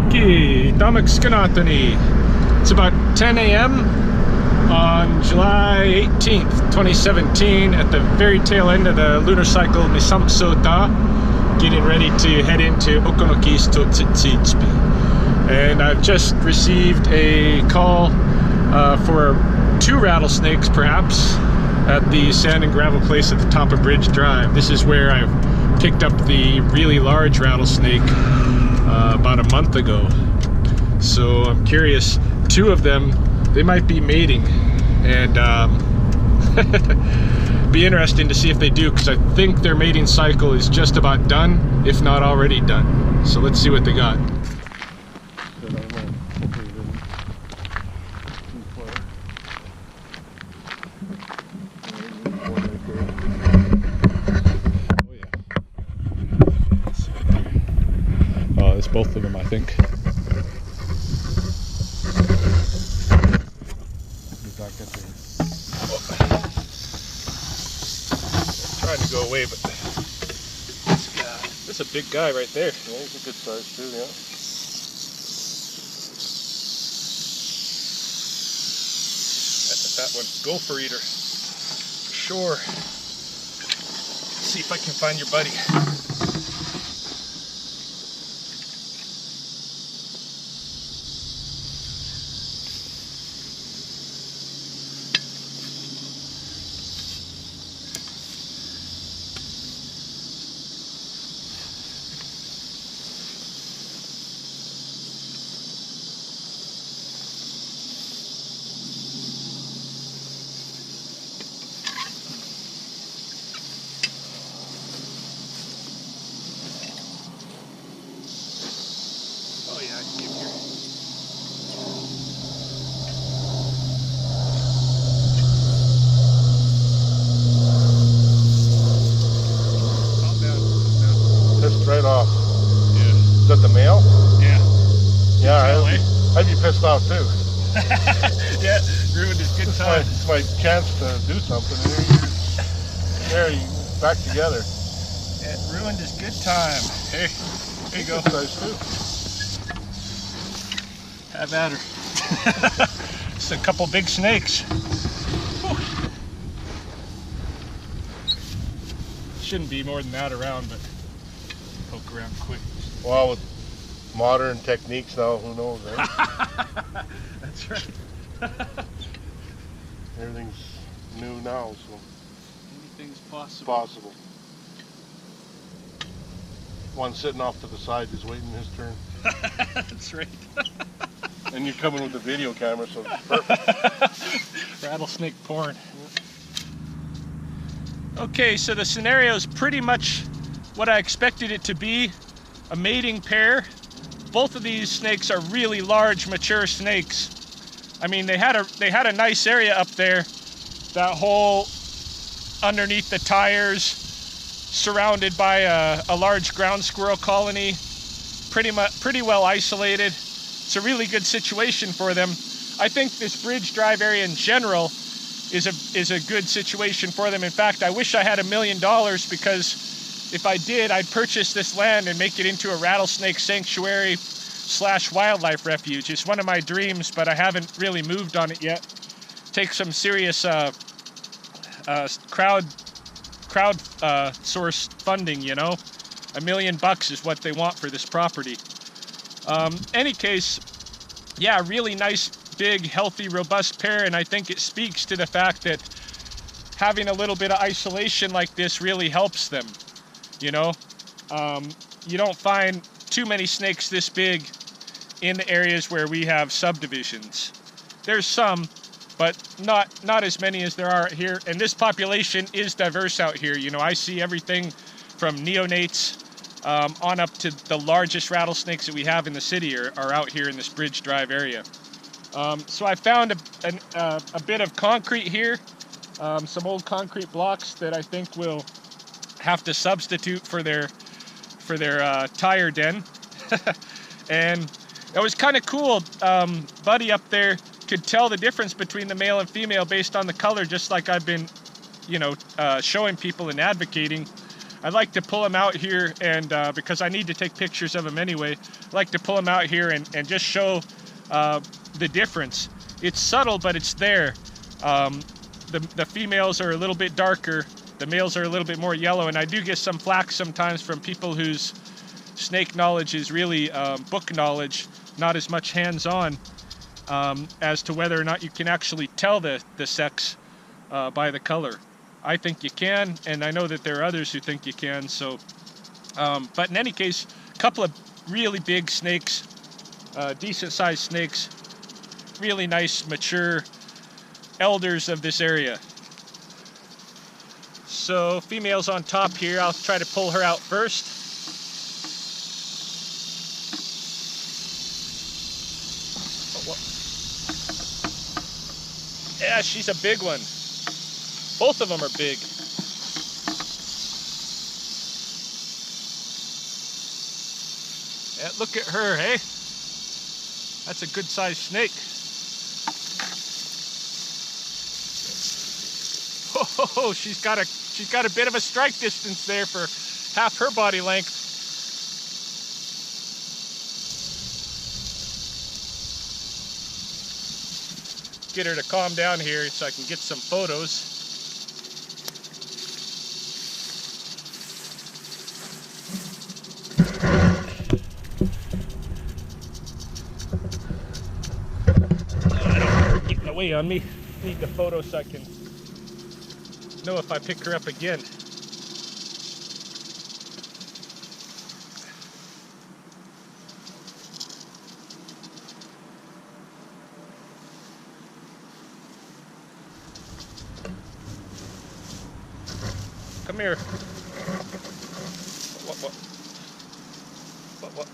Okay, Damek Skanatani. It's about 10 a.m. on July 18th, 2017, at the very tail end of the lunar cycle Misamso Da, getting ready to head into Okonokis to Tsitsitspi. And I've just received a call for 2 rattlesnakes, perhaps, at the sand and gravel place at the top of Bridge Drive. This is where I've picked up the really large rattlesnake about a month ago. So I'm curious, 2 of them, they might be mating, and be interesting to see if they do, because I think their mating cycle is just about done, if not already done. So let's see what they got. Oh, it's both of them, I think. Trying to go away, but this is a big guy right there. Yeah, he's a good size too, yeah. That's a fat one. Gopher eater. For sure. Let's see if I can find your buddy. Oh yeah, I can give here. Calm down, calm down. Pissed right off. Yeah. Is that the male? Yeah. Yeah, Tell, eh? I'd be pissed off too. Yeah, ruined his good time. It's my chance to do something. There, you back together. It ruined his good time. Hey, there you go. Good size too. Have at her. Just a couple big snakes. Whew. Shouldn't be more than that around, but poke around quick. Well, with modern techniques now, who knows, right? That's right. Everything's new now, so Anything's possible. possible. One sitting off to the side is waiting his turn. That's right. And you're coming with the video camera, so it's perfect. Rattlesnake porn. Okay, so the scenario is pretty much what I expected it to be. A mating pair. Both of these snakes are really large, mature snakes. I mean, they had a nice area up there. That hole underneath the tires, surrounded by a large ground squirrel colony, pretty well isolated. It's a really good situation for them. I think this Bridge Drive area in general is a good situation for them. In fact, I wish I had $1 million, because if I did, I'd purchase this land and make it into a rattlesnake sanctuary / wildlife refuge. It's one of my dreams, but I haven't really moved on it yet. Take some serious crowd source funding, you know. $1 million is what they want for this property. Any case, yeah, really nice, big, healthy, robust pair, and I think it speaks to the fact that having a little bit of isolation like this really helps them, you know. You don't find too many snakes this big in the areas where we have subdivisions. There's some, but not as many as there are here, and this population is diverse out here. You know, I see everything from neonates on up to the largest rattlesnakes that we have in the city are out here in this Bridge Drive area. So I found a bit of concrete here, some old concrete blocks that I think will have to substitute for their tire den. And it was kind of cool. Buddy up there could tell the difference between the male and female based on the color, just like I've been, you know, showing people and advocating. I'd like to pull them out here, and because I need to take pictures of them anyway, I'd like to pull them out here and just show the difference. It's subtle, but it's there. The females are a little bit darker, the males are a little bit more yellow, and I do get some flack sometimes from people whose snake knowledge is really book knowledge, not as much hands-on, as to whether or not you can actually tell the sex by the color. I think you can, and I know that there are others who think you can. So, but in any case, a couple of really big snakes, decent-sized snakes, really nice, mature elders of this area. So, female's on top here. I'll try to pull her out first. Yeah, she's a big one. Both of them are big. Yeah, look at her, hey? That's a good-sized snake. Oh, she's got a bit of a strike distance there for half her body length. Get her to calm down here so I can get some photos. I don't want her getting away on me. Need the photo so I can know if I pick her up again. Come here. What?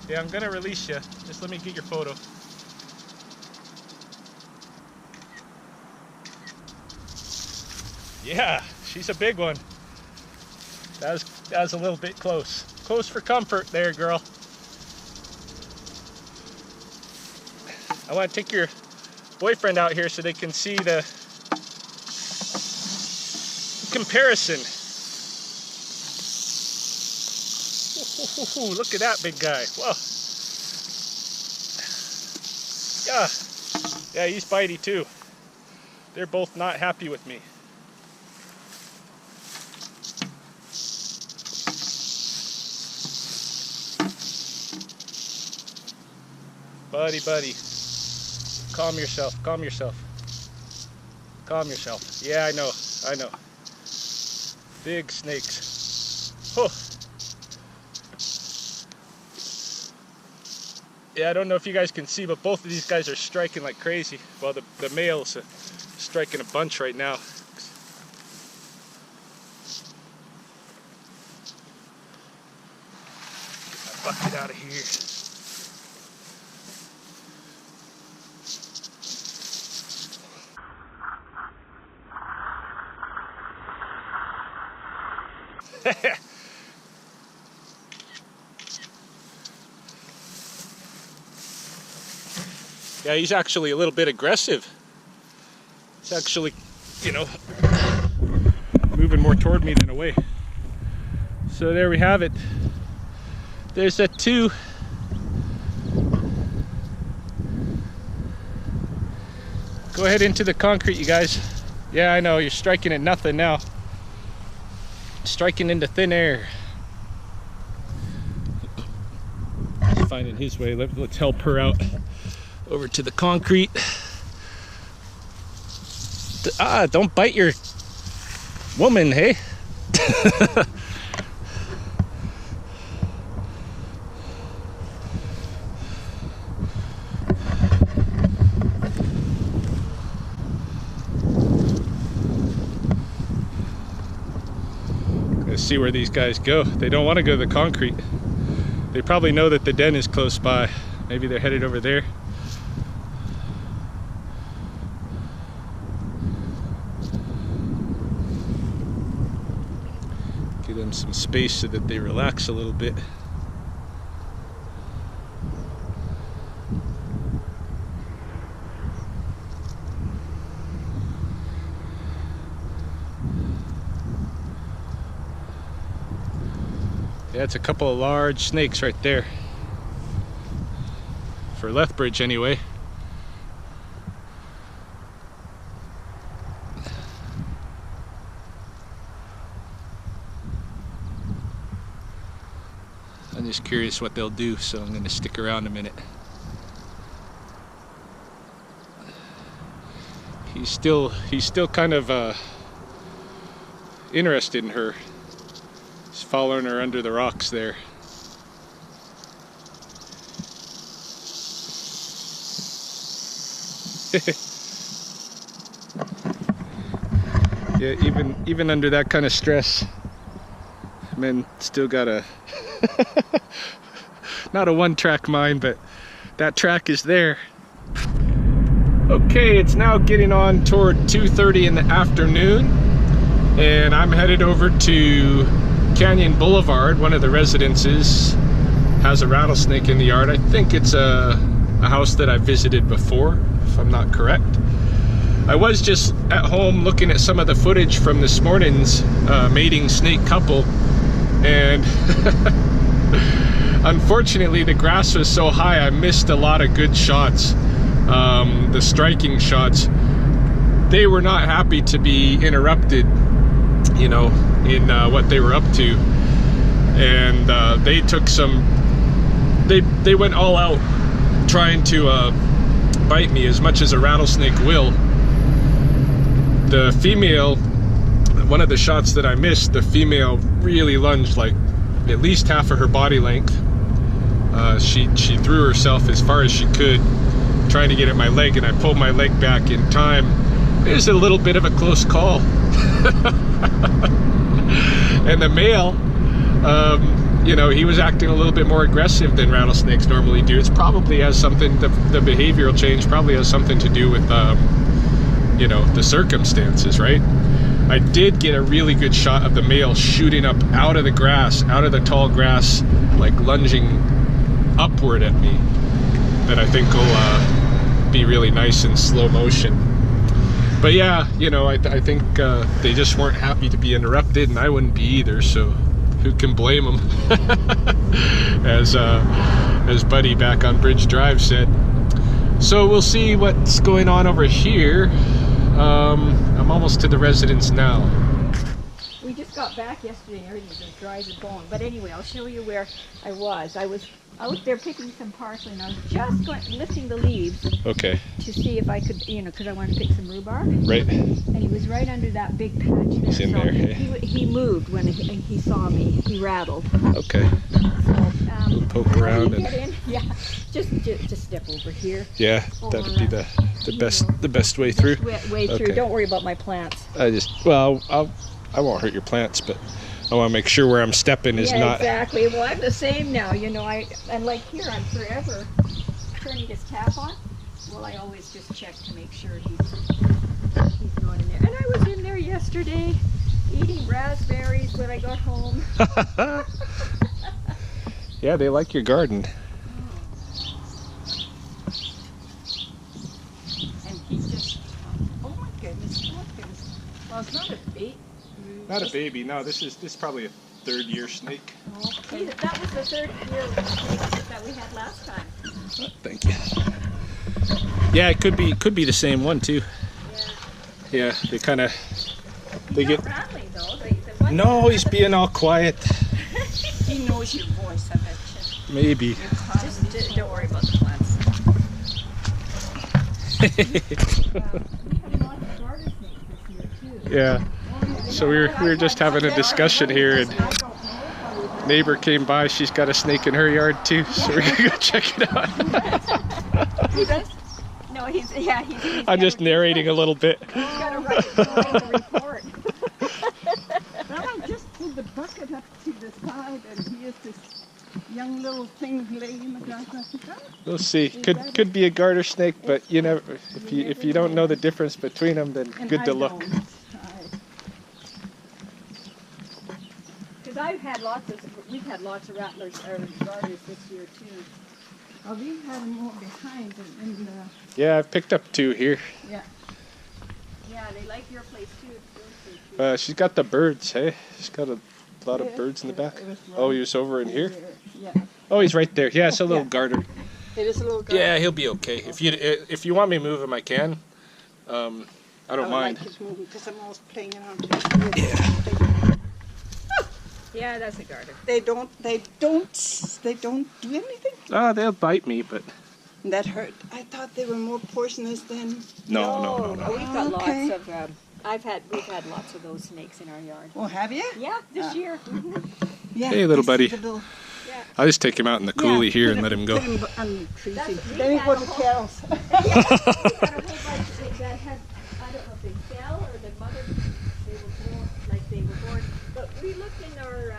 Yeah, I'm gonna release you. Just let me get your photo. Yeah, she's a big one. That was a little bit close. Close for comfort there, girl. I want to take your boyfriend out here so they can see the comparison. Ooh, look at that big guy. Whoa. Yeah, he's bitey too. They're both not happy with me. Buddy, calm yourself, calm yourself. Yeah, I know. Big snakes. Oh. Yeah, I don't know if you guys can see, but both of these guys are striking like crazy. Well, the male's striking a bunch right now. Get my bucket out of here. Yeah, he's actually a little bit aggressive. He's actually, moving more toward me than away. So there we have it. There's that two. Go ahead into the concrete, you guys. Yeah, I know, you're striking at nothing now. Striking into thin air. He's finding his way. Let's help her out over to the concrete. Don't bite your woman, hey? Let's see where these guys go. They don't want to go to the concrete. They probably know that the den is close by. Maybe they're headed over there. Give them some space so that they relax a little bit. Yeah, it's a couple of large snakes right there. For Lethbridge anyway. I'm just curious what they'll do, so I'm going to stick around a minute. He's still kind of interested in her. He's following her under the rocks there. Yeah, even under that kind of stress, men still got a not a one-track mind, but that track is there. Okay, it's now getting on toward 2:30 in the afternoon, and I'm headed over to Canyon Boulevard. One of the residences has a rattlesnake in the yard. I think it's a house that I visited before, if I'm not correct. I was just at home looking at some of the footage from this morning's mating snake couple, and unfortunately the grass was so high I missed a lot of good shots, the striking shots. They were not happy to be interrupted, you know, in what they were up to, and they took some, they went all out trying to bite me, as much as a rattlesnake will. The female, one of the shots that I missed, the female really lunged like at least half of her body length. She threw herself as far as she could, trying to get at my leg, and I pulled my leg back in time. It was a little bit of a close call. And the male, you know, he was acting a little bit more aggressive than rattlesnakes normally do. It's probably has something, the behavioral change probably has something to do with, you know, the circumstances, right? I did get a really good shot of the male shooting up out of the grass, out of the tall grass, like lunging upward at me, that I think will be really nice in slow motion. But yeah, you know, I think they just weren't happy to be interrupted, and I wouldn't be either, so who can blame them? As Buddy back on Bridge Drive said. So we'll see what's going on over here. I'm almost to the residence now. We just got back yesterday and everything was as dry as a bone. But anyway, I'll show you where I was. I was out there picking some parsley, and I was just lifting the leaves. Okay. To see if I could, you know, because I wanted to pick some rhubarb. Right. And he was right under that big patch there. He's in so there. He moved when he saw me. He rattled. Okay. So, poke around and get in. Yeah, just step over here. Yeah, that'd be the best way through. Way through. Okay. Don't worry about my plants. I won't hurt your plants, but I want to make sure where I'm stepping is not. Exactly. Well, I'm the same now. You know, and like here, I'm forever turning his tap on. Well, I always just check to make sure he's not in there. And I was in there yesterday eating raspberries when I got home. Yeah, they like your garden. And he just, oh my goodness. Well, it's not a baby. Not a baby, no. This is probably a third-year snake. Okay. That was the third year snake that we had last time. Thank you. Yeah, it could be the same one too. Yeah. Yeah, they kind of He's get. Not rattling though. No, he's being all quiet. He knows your voice, I bet you. Maybe. Just don't worry about the plants. We had lots of garter snakes this year too. Yeah. So we were just having a discussion here, and neighbor came by. She's got a snake in her yard too, so we're gonna go check it out. No, he's I'm just narrating a little bit. He's got to write a report. Well, I just pulled the bucket up to the side, and here's this young little thing laying in the grass. I said, "Oh, We'll see. Could be a garter snake, but you never. If you don't know the difference between them, then and good I to look. don't. Because we've had lots of rattlers or garters this year too. Oh, we've had them more behind and Yeah, I've picked up 2 here. yeah. Yeah, they like your place too. She's got the birds, hey? She's got a A lot of birds in the back. Oh, he was over in here? Yeah. Oh, he's right there. Yeah, it's a little Yeah. garter. It is a little girl. Yeah, he'll be okay. If you want me to move him, I can. I don't mind. Like his movie because I'm always playing around. Yeah, that's a garter. They don't do anything. They'll bite me, but That hurt. I thought they were more poisonous than. no. We've got Okay. lots of. We've had lots of those snakes in our yard. Oh, have you? Yeah, this year. Yeah. Hey, little these buddy. little- I'll just take him out in the coulee here and let him go. Put him on trees. That's- Then he go to Carol's. We got a whole bunch that had, I don't know if they fell or the mother, they were born, like they were born. But we looked in our,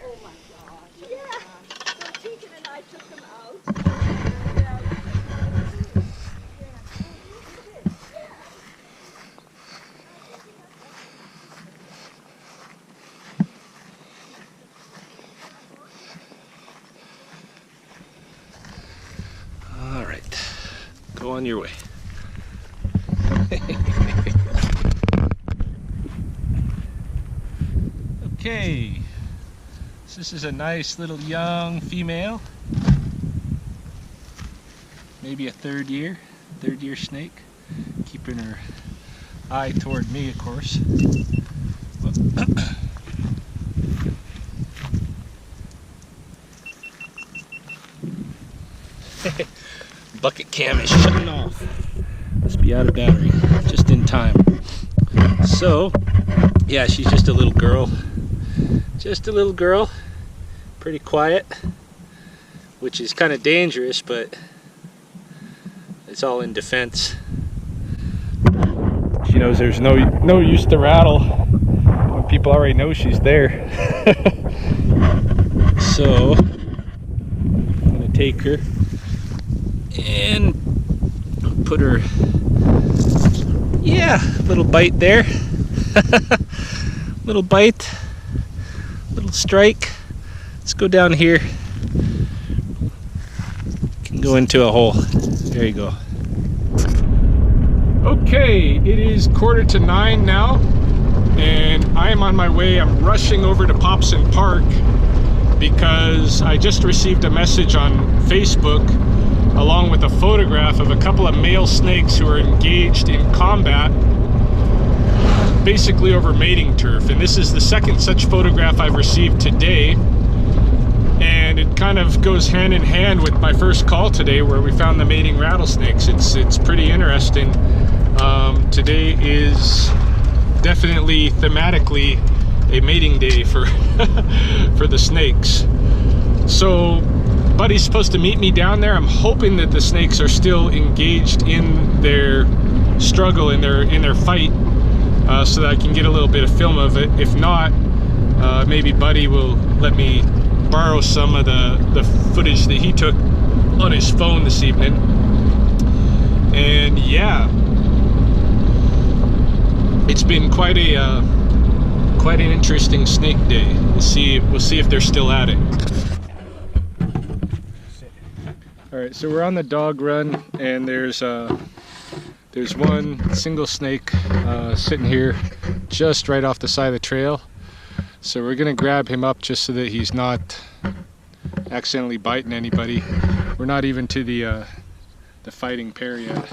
oh my gosh. Yeah, so Tegan and I took them out. All right, go on your way. Okay, so this is a nice little young female. Maybe a third year snake. Keeping her eye toward me, of course. Bucket cam is shutting off. Must be out of battery. Just in time. So, yeah, she's just a little girl. Just a little girl. Pretty quiet. Which is kind of dangerous, but it's all in defense. She knows there's no use to rattle when people already know she's there. So, I'm gonna take her and put her, yeah, little bite there. Little bite, little strike. Let's go down here. Can go into a hole. There you go. Okay, it is 8:45 now, and I am on my way. I'm rushing over to Popson Park because I just received a message on Facebook along with a photograph of a couple of male snakes who are engaged in combat, basically over mating turf. And this is the second such photograph I've received today. And it kind of goes hand in hand with my first call today where we found the mating rattlesnakes. It's pretty interesting. Today is definitely thematically a mating day for for the snakes. So Buddy's supposed to meet me down there. I'm hoping that the snakes are still engaged in their struggle, in their fight, so that I can get a little bit of film of it. If not, maybe Buddy will let me borrow some of the footage that he took on his phone this evening. And yeah, it's been quite an interesting snake day. We'll see if they're still at it. All right, so we're on the dog run, and there's one single snake sitting here just right off the side of the trail. So we're gonna grab him up just so that he's not accidentally biting anybody. We're not even to the fighting pair yet.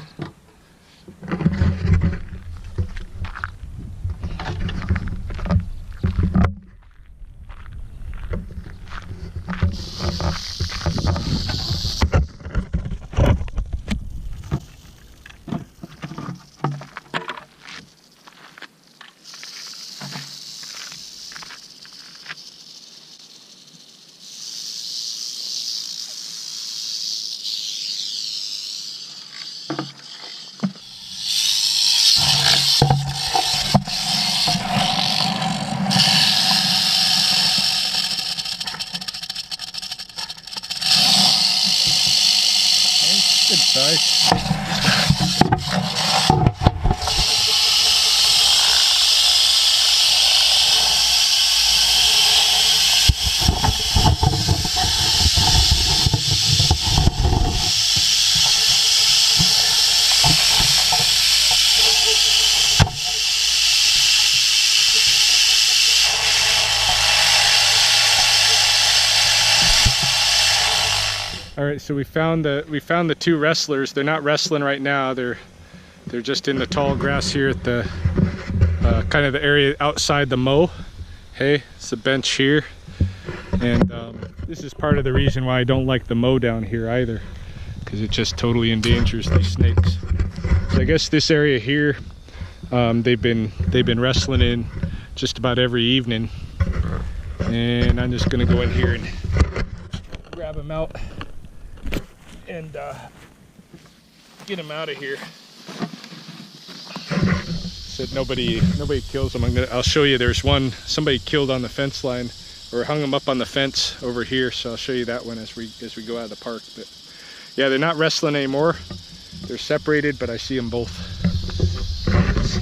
Good size. All right, so we found the two wrestlers. They're not wrestling right now. They're just in the tall grass here at the kind of the area outside the mow. Hey, it's a bench here, and this is part of the reason why I don't like the mow down here either, because it just totally endangers these snakes. So I guess this area here, they've been wrestling in just about every evening, and I'm just gonna go in here and grab them out and get them out of here so that nobody kills them. I'll show you. There's one somebody killed on the fence line, or hung them up on the fence over here. So I'll show you that one as we go out of the park. But yeah, they're not wrestling anymore. They're separated, but I see them both. Let's see.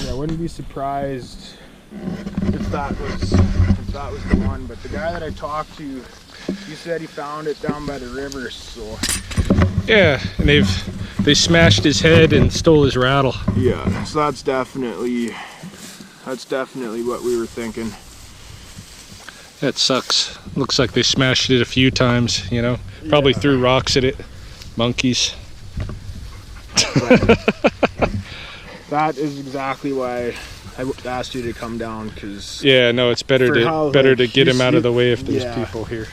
I wouldn't be surprised if that was the one, but the guy that I talked to, he said he found it down by the river. So Yeah, and they smashed his head and stole his rattle. yeah, so that's definitely what we were thinking. That sucks. Looks like they smashed it a few times, you know. Probably Yeah. threw rocks at it. Monkeys. That is exactly why I asked you to come down, because Yeah, no, it's better For how, to like, get him out of the you- way if there's yeah. people here.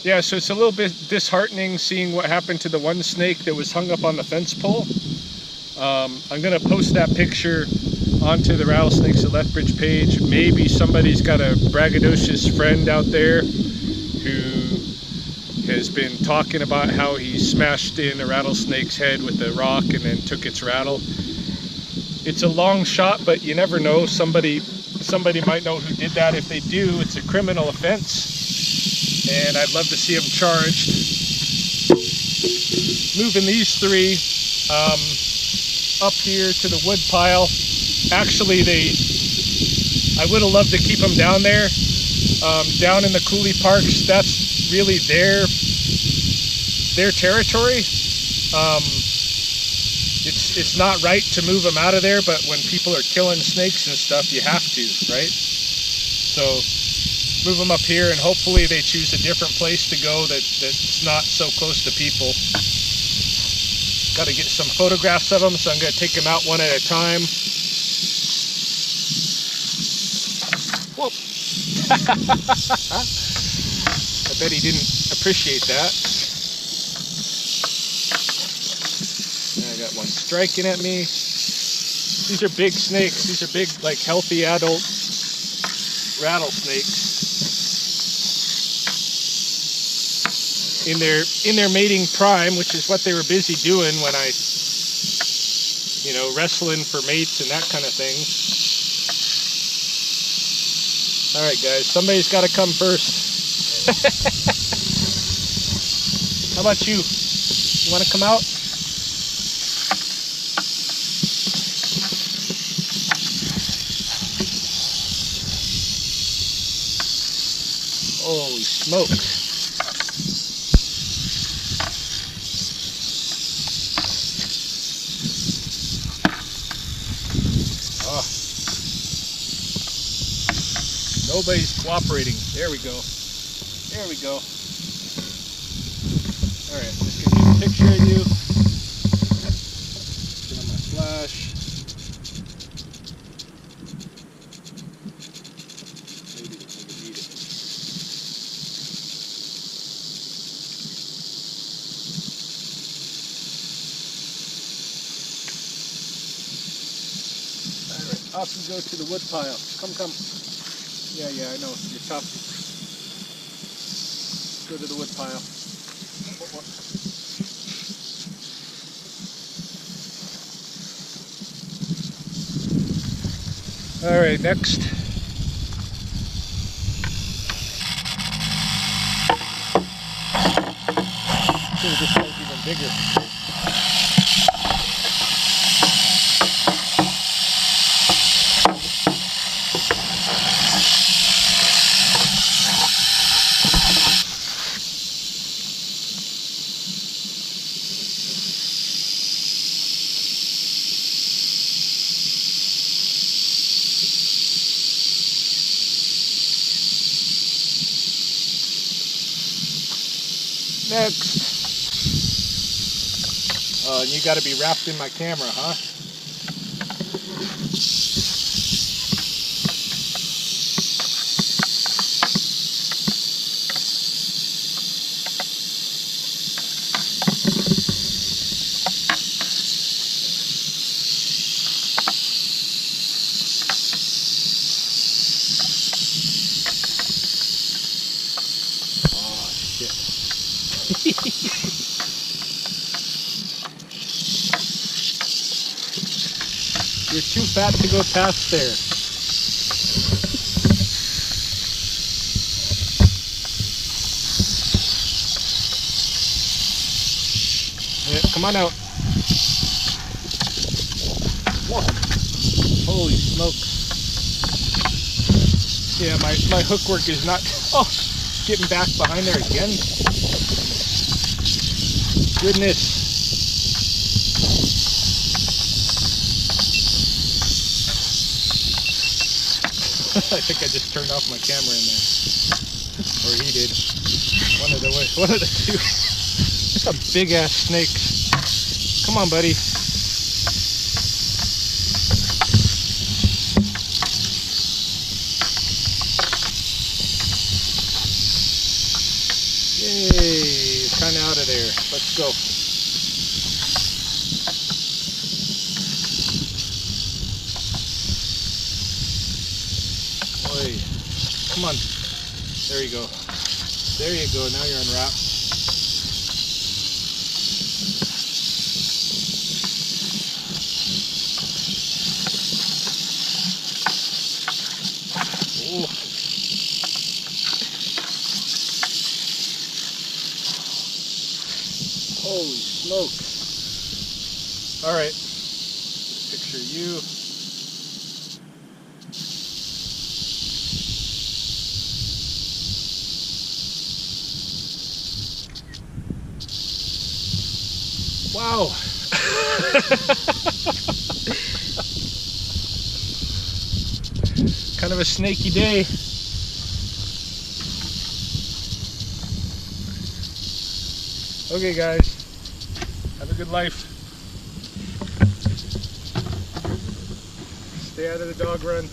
Yeah, so it's a little bit disheartening seeing what happened to the one snake that was hung up on the fence pole. I'm gonna post that picture onto the Rattlesnakes at Lethbridge page. Maybe somebody's got a braggadocious friend out there who has been talking about how he smashed in a rattlesnake's head with a rock and then took its rattle. It's a long shot, but you never know. Somebody might know who did that. If they do, it's a criminal offense, and I'd love to see them charged. Moving these three up here to the wood pile. Actually, I would have loved to keep them down there, down in the coulee parks. That's really their territory. It's not right to move them out of there, but when people are killing snakes and stuff, you have to, right? So move them up here, and hopefully they choose a different place to go that's not so close to people. Got to get some photographs of them, so I'm going to take them out one at a time. Whoa. I bet he didn't appreciate that. And I got one striking at me. These are big snakes. These are big, like healthy adult rattlesnakes. In their mating prime, which is what they were busy doing when I, wrestling for mates and that kind of thing. All right, guys, somebody's got to come first. How about you? You want to come out? Holy smokes. Nobody's cooperating. There we go. There we go. Alright, just gonna get a picture of you. Get on my flash. Maybe I can need it. Alright, off we go to the wood pile. Come. Yeah, I know. You're tough. Go to the wood pile. All right, next. This one's even bigger. Next. Oh, and you got to be wrapped in my camera, huh? Oh, shit. You're too fat to go past there. Yeah, come on out. Whoa. Holy smokes. Yeah, my hook work is not... Oh, getting back behind there again. Goodness. I think I just turned off my camera in there. Or he did. One of the two. Some big ass snakes. Come on, buddy. Yay, kind of out of there. Let's go. Oy. Come on. There you go. There you go. Now you're unwrapped. Oh. Holy smoke. All right. Picture you. Wow. Kind of a snaky day. Okay, guys. Have a good life. Stay out of the dog run.